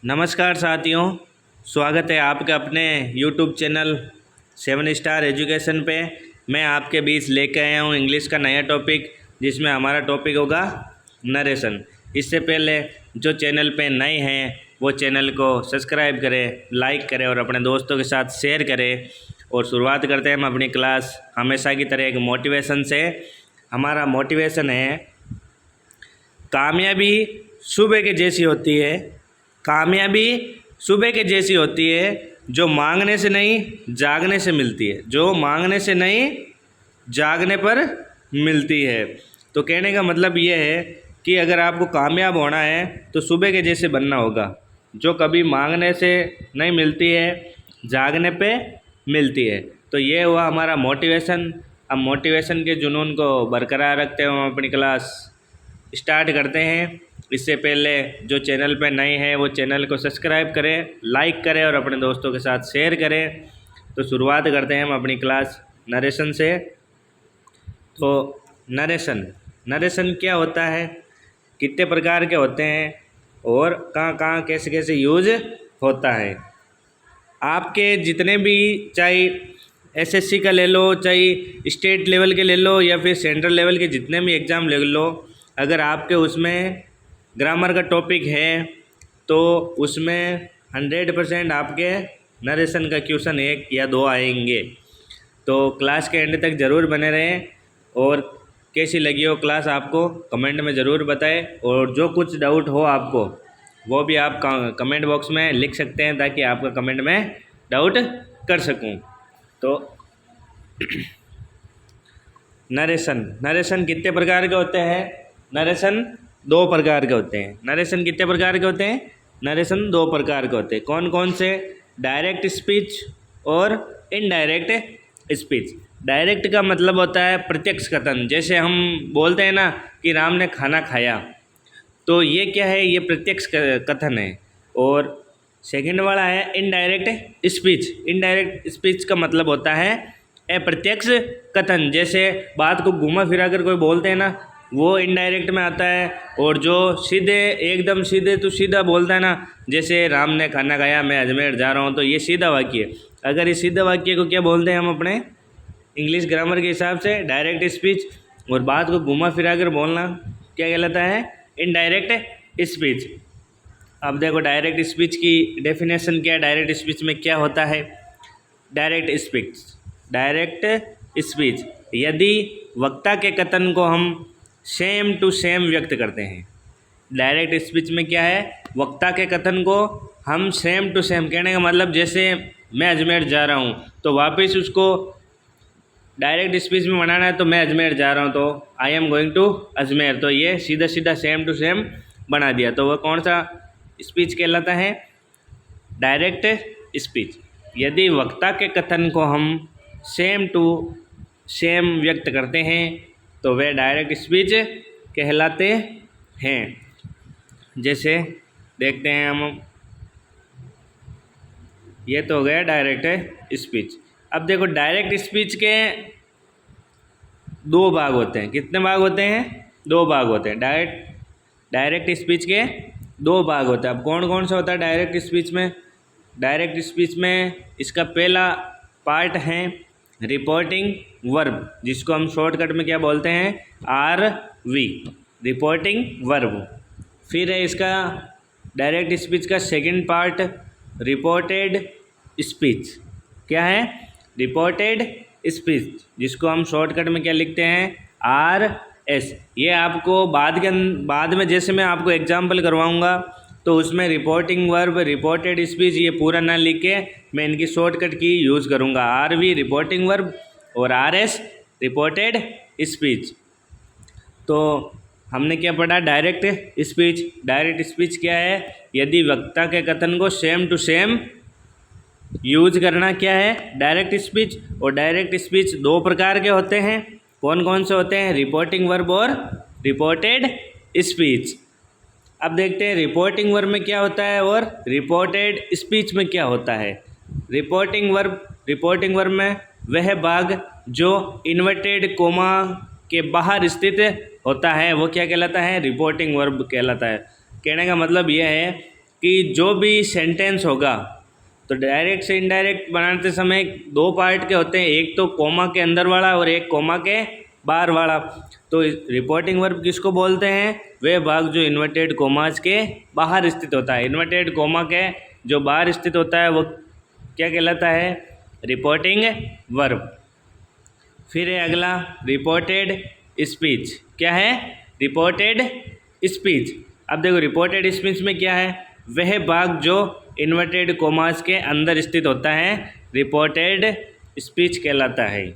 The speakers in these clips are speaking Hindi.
नमस्कार साथियों, स्वागत है आपका अपने YouTube चैनल 7 स्टार एजुकेशन पे। मैं आपके बीच लेके आया हूँ इंग्लिश का नया टॉपिक, जिसमें हमारा टॉपिक होगा नरेशन। इससे पहले जो चैनल पे नए हैं वो चैनल को सब्सक्राइब करें, लाइक करें और अपने दोस्तों के साथ शेयर करें। और शुरुआत करते हैं हम अपनी क्लास हमेशा की तरह एक मोटिवेशन से। हमारा मोटिवेशन है, कामयाबी सुबह के जैसी होती है। कामयाबी सुबह के जैसी होती है, जो मांगने से नहीं जागने से मिलती है। जो मांगने से नहीं जागने पर मिलती है। तो कहने का मतलब ये है कि अगर आपको कामयाब होना है तो सुबह के जैसे बनना होगा, जो कभी मांगने से नहीं मिलती है, जागने पे मिलती है। तो ये हुआ हमारा मोटिवेशन। अब मोटिवेशन के जुनून को बरकरार रखते हुए हम अपनी क्लास स्टार्ट करते हैं। इससे पहले जो चैनल पे नए हैं वो चैनल को सब्सक्राइब करें, लाइक करें और अपने दोस्तों के साथ शेयर करें। तो शुरुआत करते हैं हम अपनी क्लास नरेशन से। तो नरेशन क्या होता है, कितने प्रकार के होते हैं और कहाँ कहाँ कैसे कैसे यूज होता है। आपके जितने भी, चाहे एसएससी का ले लो, चाहे स्टेट लेवल के ले लो या फिर सेंट्रल लेवल के जितने भी एग्ज़ाम ले लो, अगर आपके उसमें ग्रामर का टॉपिक है तो उसमें 100% आपके नरेशन का क्वेश्चन 1 या 2 आएंगे। तो क्लास के एंड तक ज़रूर बने रहें। और कैसी लगी हो क्लास आपको कमेंट में ज़रूर बताएं। और जो कुछ डाउट हो आपको वो भी आप कमेंट बॉक्स में लिख सकते हैं, ताकि आपका कमेंट में डाउट कर सकूं। तो नरेशन कितने प्रकार के होते हैं? नरेशन 2 प्रकार के होते हैं। नरेशन कितने प्रकार के होते हैं? नरेशन 2 प्रकार के होते हैं। कौन कौन से? डायरेक्ट स्पीच और इनडायरेक्ट स्पीच। डायरेक्ट का मतलब होता है प्रत्यक्ष कथन। जैसे हम बोलते हैं ना कि राम ने खाना खाया, तो ये क्या है? ये प्रत्यक्ष कथन है। और सेकंड वाला है इनडायरेक्ट स्पीच। इनडायरेक्ट स्पीच का मतलब होता है अप्रत्यक्ष कथन। जैसे बात को घुमा फिरा कर कोई बोलते हैं ना, वो इनडायरेक्ट में आता है। और जो सीधे, एकदम सीधे तो सीधा बोलता है ना, जैसे राम ने खाना खाया, मैं अजमेर जा रहा हूँ, तो ये सीधा वाक्य है। अगर इस सीधा वाक्य को क्या बोलते हैं हम अपने इंग्लिश ग्रामर के हिसाब से? Direct speech. और बात को घुमा फिरा कर बोलना क्या कहलाता है? Indirect speech. अब देखो डायरेक्ट स्पीच की डेफिनेशन क्या है, डायरेक्ट स्पीच में क्या होता है। डायरेक्ट स्पीच यदि वक्ता के कथन को हम सेम टू सेम व्यक्त करते हैं। डायरेक्ट स्पीच में क्या है? वक्ता के कथन को हम सेम टू सेम, कहने का मतलब जैसे मैं अजमेर जा रहा हूँ तो वापस उसको डायरेक्ट स्पीच में बनाना है, तो मैं अजमेर जा रहा हूँ तो I am going to Ajmer, तो ये सीधा सीधा सेम टू सेम बना दिया। तो वह कौन सा स्पीच कहलाता है? Direct speech. यदि वक्ता के कथन को हम सेम टू सेम व्यक्त करते हैं तो वे डायरेक्ट स्पीच कहलाते हैं। जैसे देखते हैं हम, ये तो हो गया डायरेक्ट स्पीच। अब देखो डायरेक्ट स्पीच के 2 भाग होते हैं। कितने भाग होते हैं? 2 भाग होते हैं। डायरेक्ट स्पीच के 2 भाग होते हैं। अब कौन कौन सा होता है डायरेक्ट स्पीच में? डायरेक्ट स्पीच में इसका पहला पार्ट है रिपोर्टिंग वर्ब, जिसको हम शॉर्टकट में क्या बोलते हैं? RV, reporting verb. फिर है इसका डायरेक्ट स्पीच का सेकंड पार्ट रिपोर्टेड स्पीच। क्या है? रिपोर्टेड स्पीच, जिसको हम शॉर्टकट में क्या लिखते हैं? RS। ये आपको बाद में जैसे मैं आपको एग्जाम्पल करवाऊंगा तो उसमें रिपोर्टिंग वर्ब, रिपोर्टेड स्पीच ये पूरा ना लिख के मैं इनकी शॉर्टकट की यूज़ करूँगा। RV रिपोर्टिंग वर्ब और RS रिपोर्टेड स्पीच। तो हमने क्या पढ़ा? Direct speech. डायरेक्ट स्पीच क्या है? यदि वक्ता के कथन को सेम टू सेम यूज करना क्या है? Direct speech. और डायरेक्ट स्पीच 2 प्रकार के होते हैं। कौन कौन से होते हैं? रिपोर्टिंग वर्ब और रिपोर्टेड स्पीच। अब देखते हैं रिपोर्टिंग वर्ब में क्या होता है और रिपोर्टेड स्पीच में क्या होता है। रिपोर्टिंग वर्ब में वह भाग जो इन्वर्टेड कोमा के बाहर स्थित होता है वो क्या कहलाता है? रिपोर्टिंग वर्ब कहलाता है। कहने का मतलब यह है कि जो भी सेंटेंस होगा तो डायरेक्ट से इनडायरेक्ट बनाते समय दो पार्ट के होते हैं, एक तो कोमा के अंदर वाला और एक कोमा के बाहर वाला। तो रिपोर्टिंग वर्ब किसको बोलते हैं? वह भाग जो इन्वर्टेड कोमास के बाहर स्थित होता है। इन्वर्टेड कोमा के जो बाहर स्थित होता है वो क्या कहलाता है? Reporting verb. फिर है अगला रिपोर्टेड स्पीच। क्या है? Reported speech. अब देखो रिपोर्टेड स्पीच में क्या है? वह भाग जो इन्वर्टेड कोमास के अंदर स्थित होता है रिपोर्टेड स्पीच कहलाता है।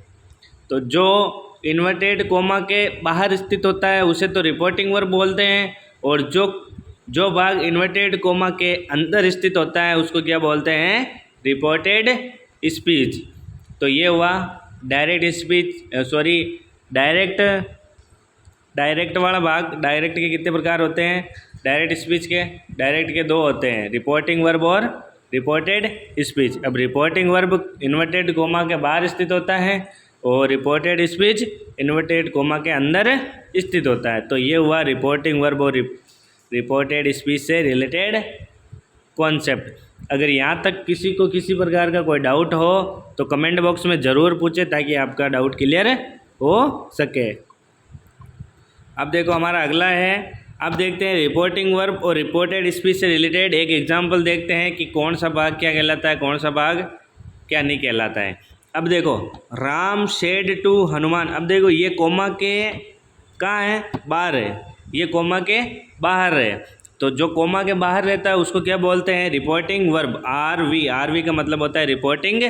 तो जो इन्वर्टेड कोमा के बाहर स्थित होता है उसे तो रिपोर्टिंग वर्ब बोलते हैं, और जो भाग इन्वर्टेड कोमा के अंदर स्थित होता है उसको क्या बोलते हैं? Reported speech. तो ये हुआ डायरेक्ट स्पीच, डायरेक्ट वाला भाग। डायरेक्ट के कितने प्रकार होते हैं? डायरेक्ट के दो होते हैं, रिपोर्टिंग वर्ब और रिपोर्टेड स्पीच। अब रिपोर्टिंग वर्ब इन्वर्टेड कोमा के बाहर स्थित होता है और रिपोर्टेड स्पीच इन्वर्टेड कोमा के अंदर स्थित होता है। तो ये हुआ रिपोर्टिंग वर्ब और रिपोर्टेड स्पीच से रिलेटेड कॉन्सेप्ट। अगर यहाँ तक किसी को किसी प्रकार का कोई डाउट हो तो कमेंट बॉक्स में ज़रूर पूछे ताकि आपका डाउट क्लियर हो सके। अब देखो हमारा अगला है, अब देखते हैं रिपोर्टिंग वर्ब और रिपोर्टेड स्पीच से रिलेटेड एक एग्जांपल देखते हैं कि कौन सा भाग क्या कहलाता है, कौन सा भाग क्या नहीं कहलाता है। अब देखो राम सेड टू हनुमान। अब देखो ये कोमा के कहाँ है? बाहर है। ये कोमा के बाहर है, तो जो कोमा के बाहर रहता है उसको क्या बोलते हैं? Reporting verb. आर वी का मतलब होता है रिपोर्टिंग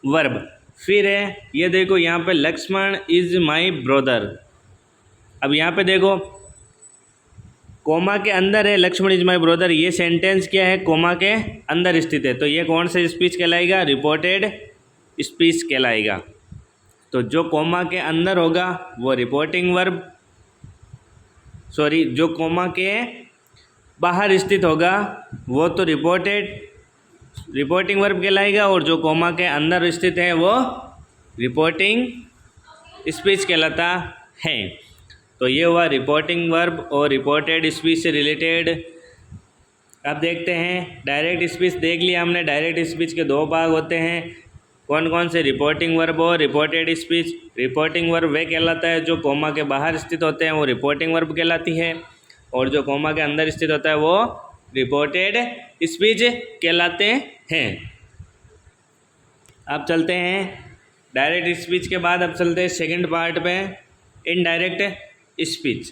वर्ब। फिर है ये देखो यहाँ पे लक्ष्मण इज माई ब्रदर। अब यहाँ पे देखो कोमा के अंदर है लक्ष्मण इज माई ब्रदर, ये सेंटेंस क्या है? कोमा के अंदर स्थित है। तो ये कौन सा स्पीच कहलाएगा? रिपोर्टेड स्पीच कहलाएगा। तो जो कोमा के अंदर होगा वो रिपोर्टिंग वर्ब, जो कोमा के बाहर स्थित होगा वो तो रिपोर्टिंग वर्ब कहलाएगा, और जो कोमा के अंदर स्थित है वो रिपोर्टिंग स्पीच कहलाता है। तो ये हुआ रिपोर्टिंग वर्ब और रिपोर्टेड स्पीच से रिलेटेड। अब देखते हैं डायरेक्ट स्पीच। देख लिया हमने, डायरेक्ट स्पीच के दो भाग होते हैं, कौन कौन से? रिपोर्टिंग वर्ब और रिपोर्टेड स्पीच। रिपोर्टिंग वर्ब वे कहलाता है जो कोमा के बाहर स्थित होते हैं, वो रिपोर्टिंग वर्ब कहलाती है, और जो कोमा के अंदर स्थित होता है वो रिपोर्टेड स्पीच कहलाते हैं। अब चलते हैं डायरेक्ट स्पीच के बाद, अब चलते हैं सेकंड पार्ट पे, इनडायरेक्ट स्पीच।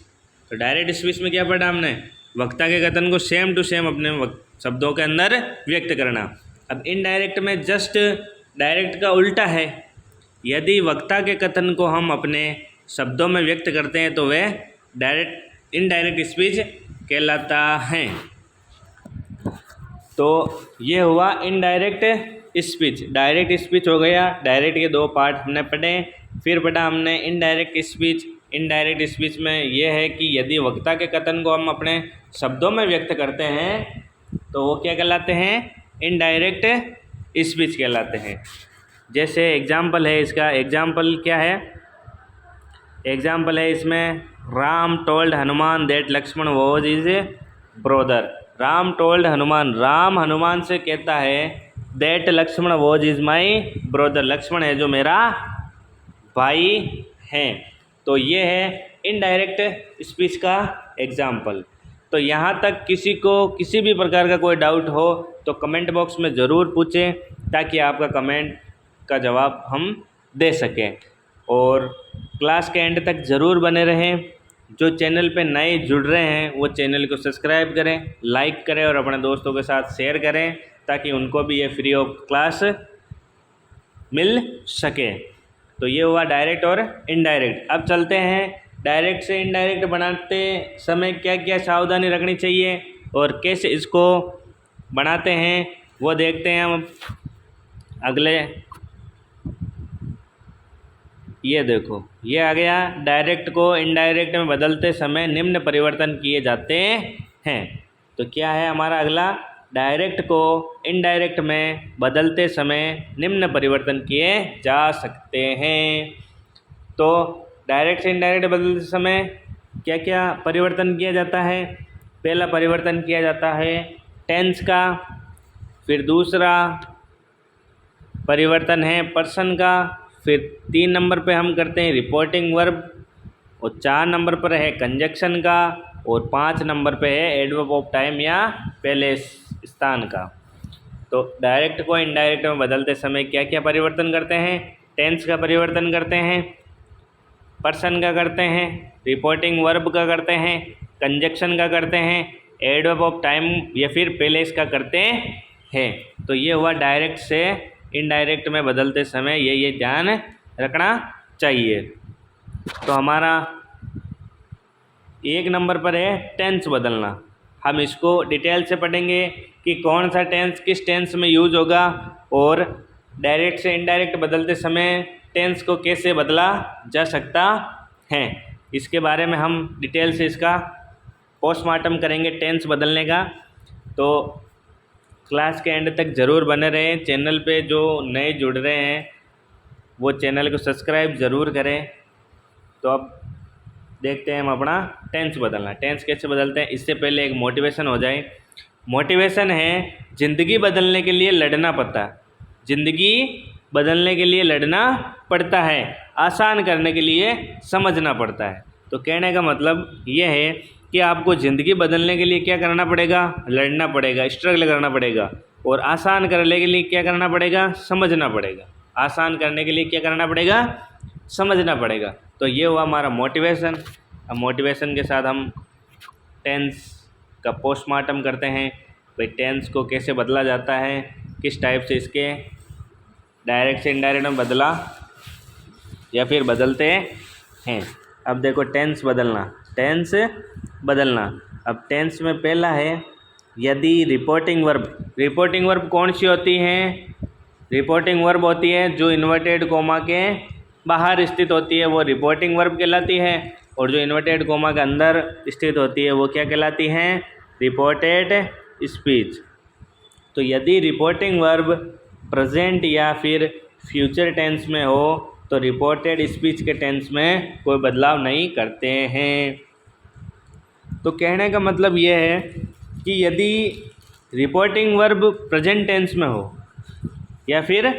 तो डायरेक्ट स्पीच में क्या पढ़ा हमने? वक्ता के कथन को सेम टू सेम अपने शब्दों के अंदर व्यक्त करना। अब इनडायरेक्ट में जस्ट डायरेक्ट का उल्टा है। यदि वक्ता के कथन को हम अपने शब्दों में व्यक्त करते हैं तो वह इनडायरेक्ट स्पीच कहलाता है। तो ये हुआ इनडायरेक्ट स्पीच। डायरेक्ट स्पीच हो गया, डायरेक्ट के दो पार्ट हमने पढ़े। फिर पढ़ा हमने इनडायरेक्ट स्पीच। इनडायरेक्ट स्पीच में यह है कि यदि वक्ता के कथन को हम अपने शब्दों में व्यक्त करते हैं तो वो क्या कहलाते हैं? इनडायरेक्ट स्पीच कहलाते हैं। जैसे एग्जाम्पल है इसका, एग्जाम्पल क्या है? एग्जाम्पल है इसमें, Ram told Hanuman that Lakshman was his brother. Ram told Hanuman, Ram Hanuman से कहता है that Lakshman was his my brother, Lakshman है जो मेरा भाई है। तो ये है इनडायरेक्ट स्पीच का एग्जाम्पल। तो यहाँ तक किसी को किसी भी प्रकार का कोई डाउट हो तो कमेंट बॉक्स में ज़रूर पूछें ताकि आपका कमेंट का जवाब हम दे सकें। और क्लास के एंड तक ज़रूर बने रहें। जो चैनल पे नए जुड़ रहे हैं वो चैनल को सब्सक्राइब करें, लाइक करें और अपने दोस्तों के साथ शेयर करें ताकि उनको भी ये फ्री ऑफ क्लास मिल सके। तो ये हुआ डायरेक्ट और इनडायरेक्ट। अब चलते हैं डायरेक्ट से इनडायरेक्ट बनाते समय क्या क्या सावधानी रखनी चाहिए और कैसे इसको बनाते हैं वो देखते हैं हम अगले। ये देखो ये आ गया, डायरेक्ट को इनडायरेक्ट में बदलते समय निम्न परिवर्तन किए जाते हैं। तो क्या है हमारा अगला? डायरेक्ट को इनडायरेक्ट में बदलते समय निम्न परिवर्तन किए जा सकते हैं। तो डायरेक्ट से इनडायरेक्ट बदलते समय क्या क्या परिवर्तन किया जाता है? पहला परिवर्तन किया जाता है टेंस का। फिर दूसरा परिवर्तन है पर्सन का। फिर 3 नंबर पे हम करते हैं रिपोर्टिंग वर्ब, और 4 नंबर पर है कंजक्शन का, और 5 नंबर पे है एडवर्ब ऑफ टाइम या पहले स्थान का। तो डायरेक्ट को इनडायरेक्ट में बदलते समय क्या क्या परिवर्तन करते हैं? टेंस का परिवर्तन करते हैं, पर्सन का करते हैं, रिपोर्टिंग वर्ब का करते हैं, कंजक्शन का करते हैं, एडवर्ब ऑफ टाइम या फिर पहले इसका करते हैं। तो ये हुआ डायरेक्ट से इनडायरेक्ट में बदलते समय ये ध्यान रखना चाहिए। तो हमारा 1 नंबर पर है टेंस बदलना। हम इसको डिटेल से पढ़ेंगे कि कौन सा टेंस किस टेंस में यूज होगा, और डायरेक्ट से इनडायरेक्ट बदलते समय टेंस को कैसे बदला जा सकता है। इसके बारे में हम डिटेल से इसका पोस्टमार्टम करेंगे टेंस बदलने का। तो क्लास के एंड तक ज़रूर बने रहें। चैनल पे जो नए जुड़ रहे हैं वो चैनल को सब्सक्राइब ज़रूर करें। तो अब देखते हैं हम अपना टेंस बदलना। टेंस कैसे बदलते हैं, इससे पहले एक मोटिवेशन हो जाए। मोटिवेशन है ज़िंदगी बदलने के लिए लड़ना पड़ता है। ज़िंदगी बदलने के लिए लड़ना पड़ता है, आसान करने के लिए समझना पड़ता है। तो कहने का मतलब ये है कि आपको ज़िंदगी बदलने के लिए क्या करना पड़ेगा? लड़ना पड़ेगा, स्ट्रगल करना पड़ेगा। और आसान करने के लिए क्या करना पड़ेगा? समझना पड़ेगा। आसान करने के लिए क्या करना पड़ेगा? समझना पड़ेगा। तो ये हुआ हमारा मोटिवेशन। अब मोटिवेशन के साथ हम टेंस का पोस्टमार्टम करते हैं। भाई टेंस को कैसे बदला जाता है, किस टाइप से इसके डायरेक्ट से इनडायरेक्ट में बदला या फिर बदलते हैं। अब देखो टेंस बदलना, टेंस बदलना। अब टेंस में पहला है यदि रिपोर्टिंग वर्ब। रिपोर्टिंग वर्ब कौन सी होती हैं? रिपोर्टिंग वर्ब होती है जो इन्वर्टेड कोमा के बाहर स्थित होती है, वो रिपोर्टिंग वर्ब कहलाती है। और जो इन्वर्टेड कोमा के अंदर स्थित होती है वो क्या कहलाती हैं? Reported speech. तो यदि रिपोर्टिंग वर्ब प्रेजेंट या फिर फ्यूचर टेंस में हो तो रिपोर्टेड स्पीच के टेंस में कोई बदलाव नहीं करते हैं। तो कहने का मतलब ये है कि यदि रिपोर्टिंग वर्ब प्रेजेंट टेंस में हो या फिर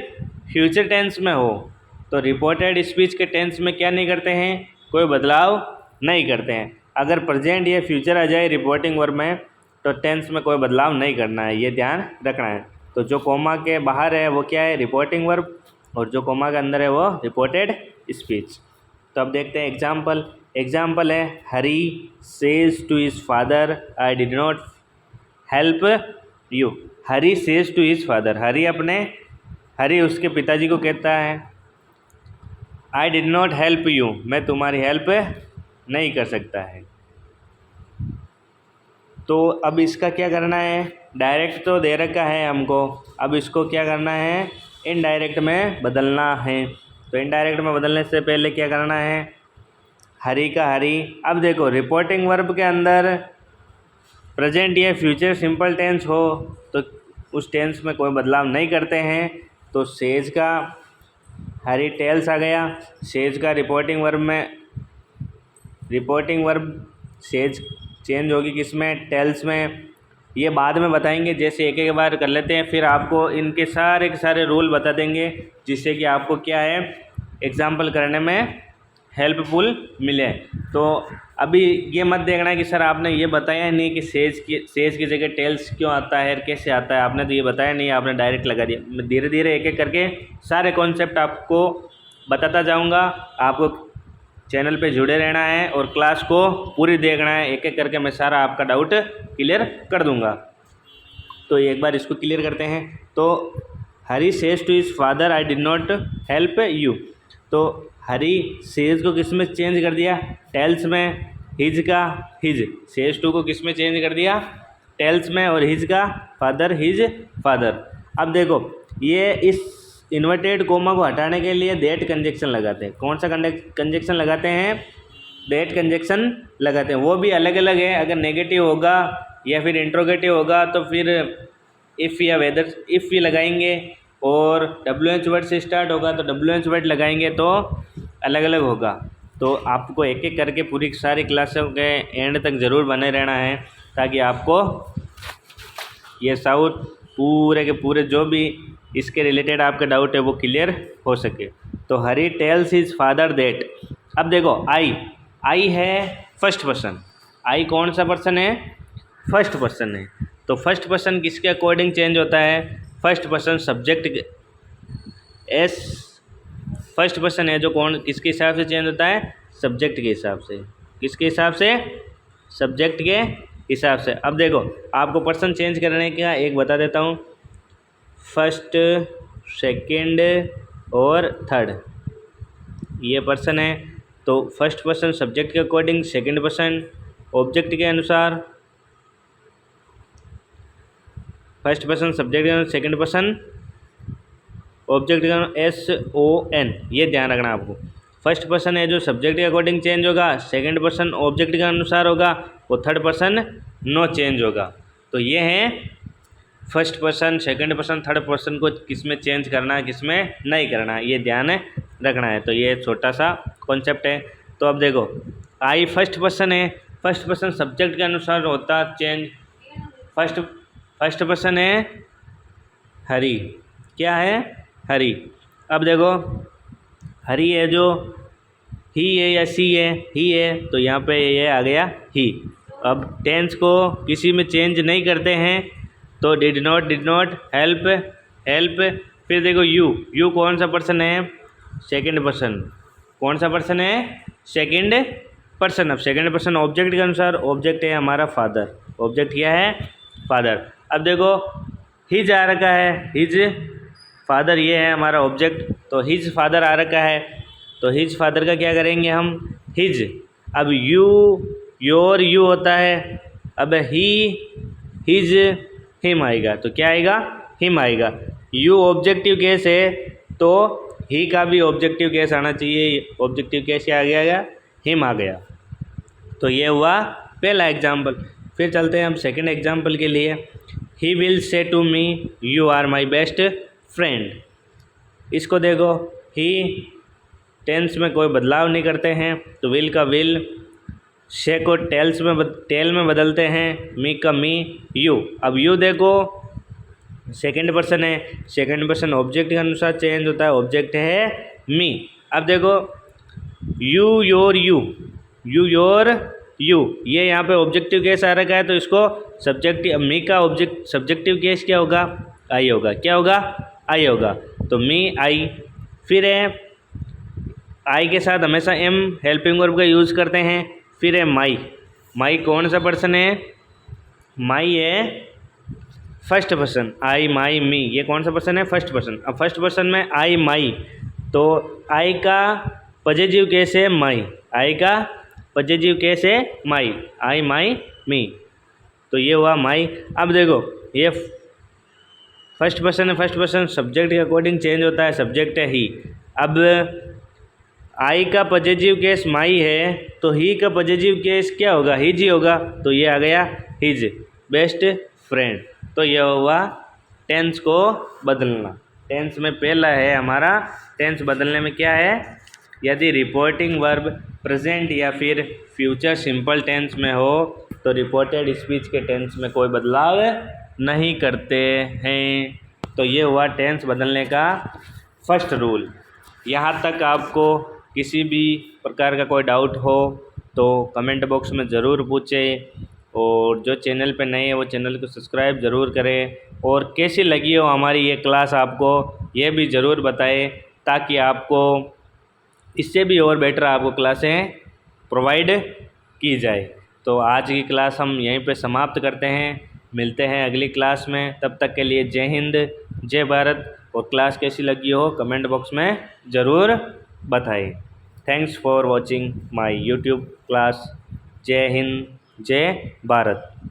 फ्यूचर टेंस में हो तो रिपोर्टेड स्पीच के टेंस में क्या नहीं करते हैं? कोई बदलाव नहीं करते हैं। अगर प्रेजेंट या फ्यूचर आ जाए रिपोर्टिंग वर्ब में तो टेंस में कोई बदलाव नहीं करना है, ये ध्यान रखना है। तो जो कोमा के बाहर है वो क्या है? रिपोर्टिंग वर्ब, और जो कोमा के अंदर है वो रिपोर्टेड स्पीच। तो अब देखते हैं एग्जाम्पल। एग्जाम्पल है Hari says to his father I did not help you. Hari says to his father, Hari उसके पिताजी को कहता है I did not help you, मैं तुम्हारी हेल्प नहीं कर सकता है। तो अब इसका क्या करना है? डायरेक्ट तो दे रखा है हमको, अब इसको क्या करना है? इनडायरेक्ट में बदलना है। तो इनडायरेक्ट में बदलने से पहले क्या करना है? हरी का हरी। अब देखो रिपोर्टिंग वर्ब के अंदर प्रेजेंट या फ्यूचर सिंपल टेंस हो तो उस टेंस में कोई बदलाव नहीं करते हैं। तो सेज का हरी टेल्स आ गया। सेज का रिपोर्टिंग वर्ब सेज चेंज होगी किस में? टेल्स में। ये बाद में बताएंगे, जैसे एक एक बार कर लेते हैं, फिर आपको इनके सारे के सारे रूल बता देंगे जिससे कि आपको क्या है एग्जाम्पल करने में हेल्पफुल मिले। तो अभी ये मत देखना है कि सर आपने ये बताया नहीं कि सेज की जगह टेल्स क्यों आता है, कैसे आता है, आपने तो ये बताया नहीं, आपने डायरेक्ट लगा दिया। धीरे धीरे एक एक करके सारे कॉन्सेप्ट आपको बताता जाऊँगा। आपको चैनल पे जुड़े रहना है और क्लास को पूरी देखना है। एक एक करके मैं सारा आपका डाउट क्लियर कर दूंगा। तो एक बार इसको क्लियर करते हैं। तो Hari says to his father I did not help you. तो हरी सेज को किस में चेंज कर दिया? टेल्स में। हिज का हिज, सेज टू को किस में चेंज कर दिया? टेल्स में। और हिज का फादर, हिज फादर। अब देखो ये इस इन्वर्टेड कोमा को हटाने के लिए दैट कंजक्शन लगाते हैं। कौन सा कंजक्शन लगाते हैं? दैट कंजक्शन लगाते हैं। वो भी अलग अलग है। अगर नेगेटिव होगा या फिर इंट्रोगेटिव होगा तो फिर इफ़ या वेदर इफ़ भी लगाएंगे, और WH वर्ड से स्टार्ट होगा तो WH वर्ड लगाएंगे, तो अलग अलग होगा। तो आपको एक एक करके पूरी सारी क्लासों के एंड तक ज़रूर बने रहना है ताकि आपको ये साउथ पूरे के पूरे जो भी इसके रिलेटेड आपका डाउट है वो क्लियर हो सके। तो हरी टेल्स हिज फादर दैट। अब देखो आई है फर्स्ट पर्सन, आई कौन सा पर्सन है? फर्स्ट पर्सन है। तो फर्स्ट पर्सन किसके अकॉर्डिंग चेंज होता है? First person subject S first person है जो कौन किसके हिसाब से चेंज होता है? सब्जेक्ट के हिसाब से। किसके हिसाब से? सब्जेक्ट के हिसाब से। अब देखो आपको पर्सन चेंज करने का एक बता देता हूँ, फर्स्ट, सेकंड और थर्ड, ये पर्सन है। तो फर्स्ट पर्सन सब्जेक्ट के अकॉर्डिंग, सेकंड पर्सन ऑब्जेक्ट के अनुसार, फर्स्ट पर्सन सब्जेक्ट के, सेकंड पर्सन ऑब्जेक्ट का, SON, ये ध्यान रखना आपको। फर्स्ट पर्सन है जो सब्जेक्ट के अकॉर्डिंग चेंज होगा, सेकंड पर्सन ऑब्जेक्ट के अनुसार होगा, और थर्ड पर्सन नो चेंज होगा। तो ये है first person, second person, third person को किस में चेंज करना है, किस में नहीं करना है, ये ध्यान रखना है। तो ये छोटा सा कॉन्सेप्ट है। तो अब देखो आई फर्स्ट पर्सन है, फर्स्ट पर्सन सब्जेक्ट के अनुसार होता चेंज। फर्स्ट पर्सन है हरी, क्या है? हरी। अब देखो हरी है जो ही है या सी है? ही है, तो यहाँ पे ये आ गया ही। अब टेंस को किसी में चेंज नहीं करते हैं, तो डिड नॉट, हेल्प। फिर देखो यू कौन सा पर्सन है? Second person. कौन सा पर्सन है? Second person. अब सेकंड पर्सन ऑब्जेक्ट के अनुसार, ऑब्जेक्ट है हमारा फादर, ऑब्जेक्ट क्या है? फादर। अब देखो हिज आ रखा है, हिज फादर ये है हमारा ऑब्जेक्ट, तो हिज फादर आ रखा है, तो हिज फादर का क्या करेंगे हम? हिज। अब यू, योर, यू होता है। अब ही, हिज, हिम आएगा, तो क्या आएगा? हिम आएगा। यू ऑब्जेक्टिव केस है, तो ही का भी ऑब्जेक्टिव केस आना चाहिए। ऑब्जेक्टिव केस क्या आ गया? हिम आ गया। तो ये हुआ पहला एग्जाम्पल। फिर चलते हैं हम सेकंड एग्जाम्पल के लिए। He will say to me you are my best friend. इसको देखो, ही टेंस में कोई बदलाव नहीं करते हैं, तो विल का विल, से को टेल में बदलते हैं, मी का मी, यू। अब यू देखो सेकंड पर्सन है, सेकंड पर्सन ऑब्जेक्ट के अनुसार चेंज होता है, ऑब्जेक्ट है मी। अब देखो यू योर यू, ये यहाँ पे ऑब्जेक्टिव केस आ रखा है, तो इसको सब्जेक्टिव, मी का ऑब्जेक्ट सब्जेक्टिव केस क्या होगा? आई होगा। क्या होगा? आई होगा। तो मी आई। फिर है आई के साथ हमेशा एम हेल्पिंग वर्ब का यूज़ करते हैं। फिर है माई कौन सा पर्सन है? माई है फर्स्ट पर्सन, आई माई मी, ये कौन सा पर्सन है? First person. अब फर्स्ट पर्सन में आई माई, तो आई का पॉजिटिव केस है माई, आई का पॉजिटिव केस है माई, आई माई मी, तो ये हुआ माई। अब देखो ये फर्स्ट पर्सन है, फर्स्ट पर्सन सब्जेक्ट के अकॉर्डिंग चेंज होता है, सब्जेक्ट है ही। अब आई का पॉजिटिव केस माई है, तो ही का पॉजिटिव केस क्या होगा? हिज ही होगा, तो ये आ गया हिज बेस्ट फ्रेंड। तो ये हुआ टेंस को बदलना। टेंस में पहला है हमारा, टेंस बदलने में क्या है? यदि रिपोर्टिंग वर्ब प्रेजेंट या फिर फ्यूचर सिंपल टेंस में हो, तो रिपोर्टेड स्पीच के टेंस में कोई बदलाव नहीं करते हैं। तो ये हुआ टेंस बदलने का फर्स्ट रूल। यहाँ तक आपको किसी भी प्रकार का कोई डाउट हो तो कमेंट बॉक्स में ज़रूर पूछें, और जो चैनल पे नए हैं वो चैनल को सब्सक्राइब ज़रूर करें, और कैसी लगी हो हमारी ये क्लास आपको ये भी ज़रूर बताएं, ताकि आपको इससे भी और बेटर आपको क्लासें प्रोवाइड की जाए। तो आज की क्लास हम यहीं पे समाप्त करते हैं, मिलते हैं अगली क्लास में। तब तक के लिए जय हिंद, जय भारत, और क्लास कैसी लगी हो कमेंट बॉक्स में ज़रूर बताएं। Thanks for watching my YouTube class. जय हिंद, जय भारत।